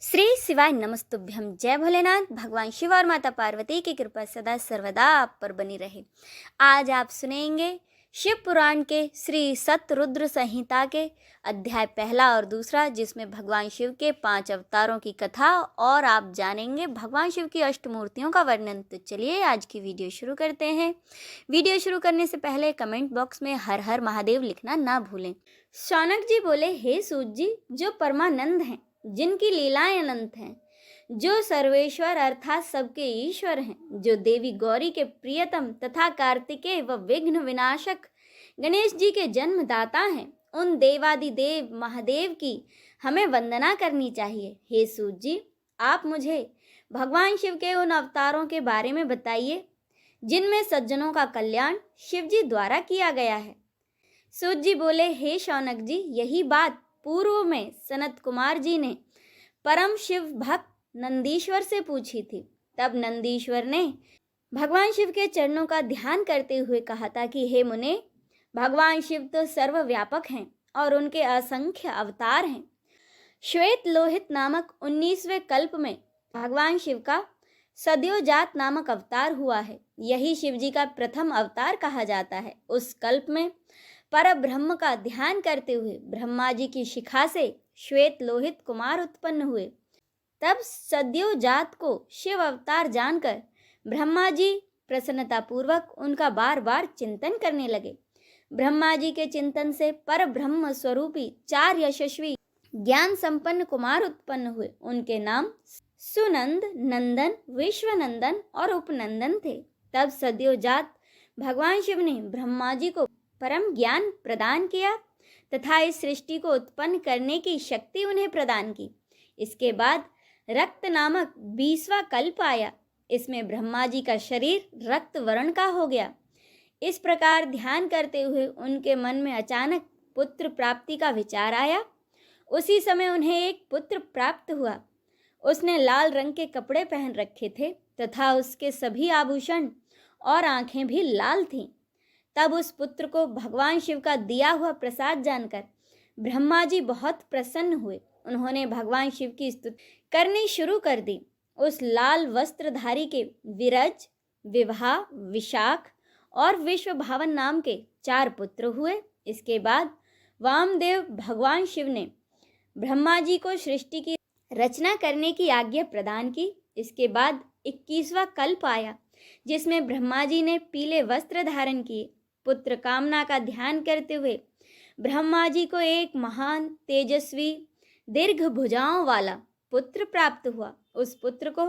श्री शिवाय नमस्तुभ्यम। जय भोलेनाथ। भगवान शिव और माता पार्वती की कृपा सदा सर्वदा आप पर बनी रहे। आज आप सुनेंगे शिव पुराण के श्री सतरुद्र संहिता के अध्याय पहला और दूसरा, जिसमें भगवान शिव के 5 अवतारों की कथा और आप जानेंगे भगवान शिव की अष्टमूर्तियों का वर्णन। तो चलिए आज की वीडियो शुरू करते हैं। वीडियो शुरू करने से पहले कमेंट बॉक्स में हर हर महादेव लिखना ना भूलें। शौनक जी बोले, हे सूत जी, जो परमानंद हैं, जिनकी लीलाएं अनंत हैं, जो सर्वेश्वर अर्थात सबके ईश्वर हैं, जो देवी गौरी के प्रियतम तथा कार्तिकेय व विघ्न विनाशक गणेश जी के जन्मदाता हैं, उन देवादिदेव महादेव की हमें वंदना करनी चाहिए। हे सूत जी, आप मुझे भगवान शिव के उन अवतारों के बारे में बताइए जिनमें सज्जनों का कल्याण शिव जी द्वारा किया गया है। सूत जी बोले, हे शौनक जी, यही बात पूर्व में सनत कुमार जी ने परम शिव भक्त नंदीश्वर से पूछी थी। तब नंदीश्वर ने भगवान शिव के चरणों का ध्यान करते हुए कहा था कि हे मुने, भगवान शिव तो सर्वव्यापक हैं और उनके असंख्य अवतार हैं। श्वेत लोहित नामक 19वें कल्प में भगवान शिव का सद्योजात नामक अवतार हुआ है। यही शिव जी का प्रथम अवतार कहा जाता है। उस कल्प में पर ब्रह्म का ध्यान करते हुए ब्रह्मा जी की शिखा से श्वेत लोहित कुमार उत्पन्न हुए। तब सद्योजात को शिव अवतार जानकर ब्रह्मा जी प्रसन्नतापूर्वक उनका बार बार चिंतन करने लगे। ब्रह्मा जी के चिंतन से पर ब्रह्म स्वरूपी 4 यशस्वी ज्ञान संपन्न कुमार उत्पन्न हुए। उनके नाम सुनंद, नंदन, विश्वनंदन और उपनंदन थे। तब सद्योजात भगवान शिव ने ब्रह्मा जी को परम ज्ञान प्रदान किया तथा इस सृष्टि को उत्पन्न करने की शक्ति उन्हें प्रदान की। इसके बाद रक्त नामक 20वां कल्प आया। इसमें ब्रह्मा जी का शरीर रक्त वर्ण का हो गया। इस प्रकार ध्यान करते हुए उनके मन में अचानक पुत्र प्राप्ति का विचार आया। उसी समय उन्हें एक पुत्र प्राप्त हुआ। उसने लाल रंग के कपड़े पहन रखे थे तथा उसके सभी आभूषण और आंखें भी लाल थीं। तब उस पुत्र को भगवान शिव का दिया हुआ प्रसाद जानकर ब्रह्मा जी बहुत प्रसन्न हुए। उन्होंने भगवान शिव की स्तुति करनी शुरू कर दी। उस लाल वस्त्रधारी के विरज, विवाह, विशाख और विश्वभावन नाम के 4 पुत्र हुए। इसके बाद वामदेव भगवान शिव ने ब्रह्मा जी को सृष्टि की रचना करने की आज्ञा प्रदान की। इसके बाद 21वां कल्प आया, जिसमें ब्रह्मा जी ने पीले वस्त्र धारण किए। पुत्र कामना का ध्यान करते हुए ब्रह्मा जी को एक महान तेजस्वी दीर्घ भुजाओं वाला पुत्र प्राप्त हुआ। उस पुत्र को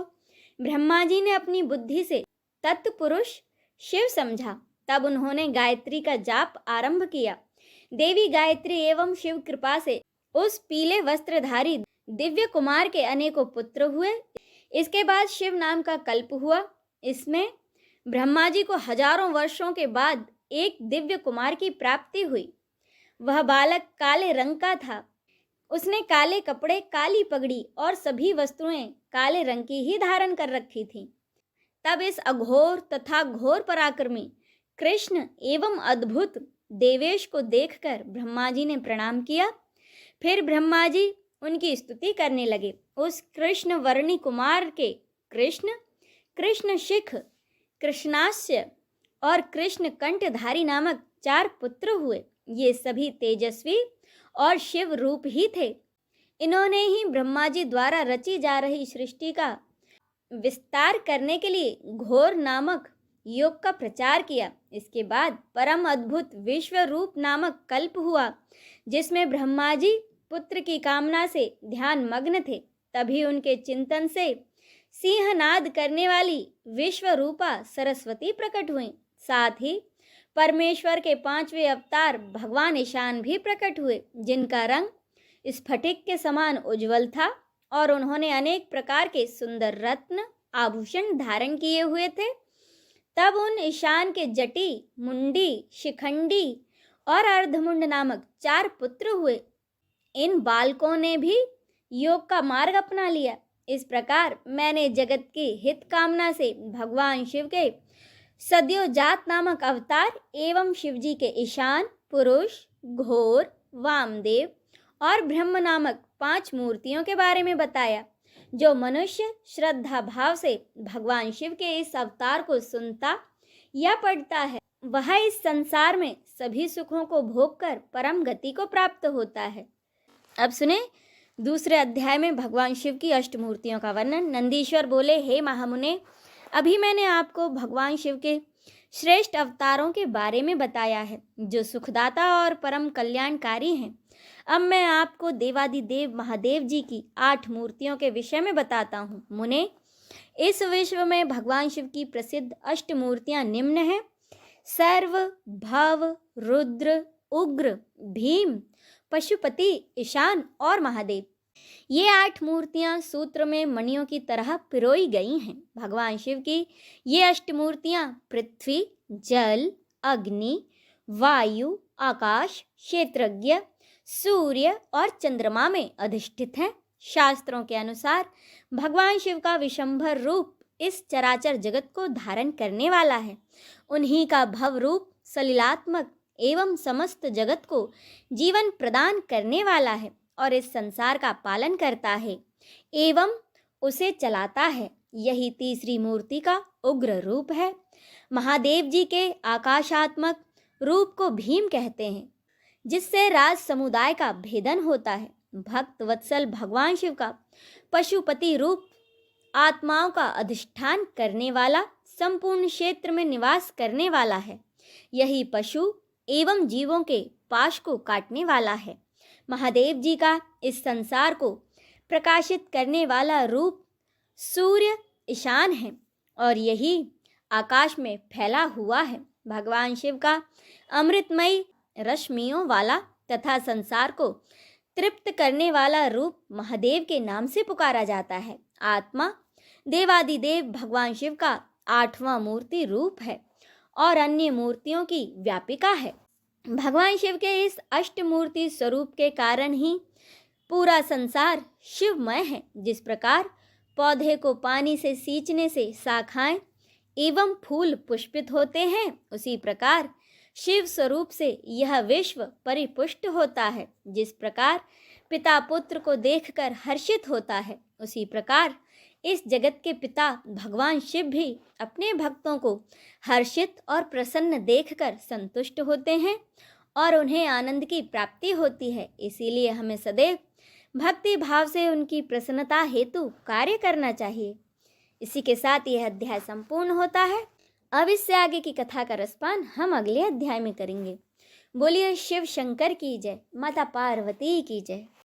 ब्रह्मा जी ने अपनी बुद्धि से तत्पुरुष शिव समझा। तब उन्होंने गायत्री का जाप आरंभ किया। देवी गायत्री एवं शिव कृपा से उस पीले वस्त्रधारी दिव्य कुमार के अनेकों पुत्र हुए। इसके बाद शिव नाम का कल्प हुआ। इसमें ब्रह्मा जी को हजारों वर्षों के बाद एक दिव्य कुमार की प्राप्ति हुई। वह बालक काले रंग का था। उसने काले कपड़े, काली पगड़ी और सभी वस्तुएं काले रंग की ही धारण कर रखी थीं। तब इस अघोर तथा घोर पराक्रमी कृष्ण एवं अद्भुत देवेश को देखकर ब्रह्मा जी ने प्रणाम किया। फिर ब्रह्मा जी उनकी स्तुति करने लगे। उस कृष्ण वर्णी कुमार के कृष्ण, कृष्ण शिख, कृष्णास्य और कृष्ण कंठधारी नामक 4 पुत्र हुए। ये सभी तेजस्वी और शिव रूप ही थे। इन्होंने ही ब्रह्मा जी द्वारा रची जा रही सृष्टि का विस्तार करने के लिए घोर नामक योग का प्रचार किया। इसके बाद परम अद्भुत विश्व रूप नामक कल्प हुआ, जिसमें ब्रह्मा जी पुत्र की कामना से ध्यान मग्न थे। तभी उनके चिंतन से सिंहनाद करने वाली विश्व रूपा सरस्वती प्रकट हुई। साथ ही परमेश्वर के 5वें अवतार भगवान ईशान भी प्रकट हुए, जिनका रंग स्फटिक के समान उज्जवल था और उन्होंने अनेक प्रकार के सुंदर रत्न आभूषण धारण किए हुए थे। तब उन ईशान के जटी, मुंडी, शिखंडी और अर्धमुंड नामक 4 पुत्र हुए। इन बालकों ने भी योग का मार्ग अपना लिया। इस प्रकार मैंने जगत की हित कामना से भगवान शिव के सद्योजात नामक अवतार एवं शिवजी के ईशान, पुरुष, घोर, वामदेव और ब्रह्म नामक 5 मूर्तियों के बारे में बताया। जो मनुष्य श्रद्धा भाव से भगवान शिव के इस अवतार को सुनता या पढ़ता है, वह इस संसार में सभी सुखों को भोगकर परम गति को प्राप्त होता है। अब सुने दूसरे अध्याय में भगवान शिव की अष्टमूर्तियों का वर्णन। नंदीश्वर बोले, हे महामुने, अभी मैंने आपको भगवान शिव के श्रेष्ठ अवतारों के बारे में बताया है जो सुखदाता और परम कल्याणकारी हैं। अब मैं आपको देवादिदेव महादेव जी की 8 मूर्तियों के विषय में बताता हूँ। मुने, इस विश्व में भगवान शिव की प्रसिद्ध अष्टमूर्तियाँ निम्न हैं: सर्व, भव, रुद्र, उग्र, भीम, पशुपति, ईशान और महादेव। ये 8 मूर्तियां सूत्र में मणियों की तरह पिरोई गई हैं। भगवान शिव की ये अष्टमूर्तियां पृथ्वी, जल, अग्नि, वायु, आकाश, क्षेत्रज्ञ, सूर्य और चंद्रमा में अधिष्ठित हैं। शास्त्रों के अनुसार भगवान शिव का विशंभर रूप इस चराचर जगत को धारण करने वाला है। उन्हीं का भव रूप सलिलात्मक एवं समस्त जगत को जीवन प्रदान करने वाला है और इस संसार का पालन करता है एवं उसे चलाता है। यही तीसरी मूर्ति का उग्र रूप है। महादेव जी के आकाशात्मक रूप को भीम कहते हैं, जिससे राज समुदाय का भेदन होता है। भक्त वत्सल भगवान शिव का पशुपति रूप आत्माओं का अधिष्ठान करने वाला, संपूर्ण क्षेत्र में निवास करने वाला है। यही पशु एवं जीवों के पाश को काटने वाला है। महादेव जी का इस संसार को प्रकाशित करने वाला रूप सूर्य ईशान है और यही आकाश में फैला हुआ है। भगवान शिव का अमृतमयी रश्मियों वाला तथा संसार को तृप्त करने वाला रूप महादेव के नाम से पुकारा जाता है। आत्मा देवादिदेव भगवान शिव का 8वां मूर्ति रूप है और अन्य मूर्तियों की व्यापिका है। भगवान शिव के इस अष्टमूर्ति स्वरूप के कारण ही पूरा संसार शिवमय है। जिस प्रकार पौधे को पानी से सींचने से शाखाएं एवं फूल पुष्पित होते हैं, उसी प्रकार शिव स्वरूप से यह विश्व परिपुष्ट होता है। जिस प्रकार पिता पुत्र को देखकर हर्षित होता है, उसी प्रकार इस जगत के पिता भगवान शिव भी अपने भक्तों को हर्षित और प्रसन्न देखकर संतुष्ट होते हैं और उन्हें आनंद की प्राप्ति होती है। इसीलिए हमें सदैव भक्ति भाव से उनकी प्रसन्नता हेतु कार्य करना चाहिए। इसी के साथ यह अध्याय संपूर्ण होता है। अब इससे आगे की कथा का रसपान हम अगले अध्याय में करेंगे। बोलिए शिव शंकर की जय, माता पार्वती की जय।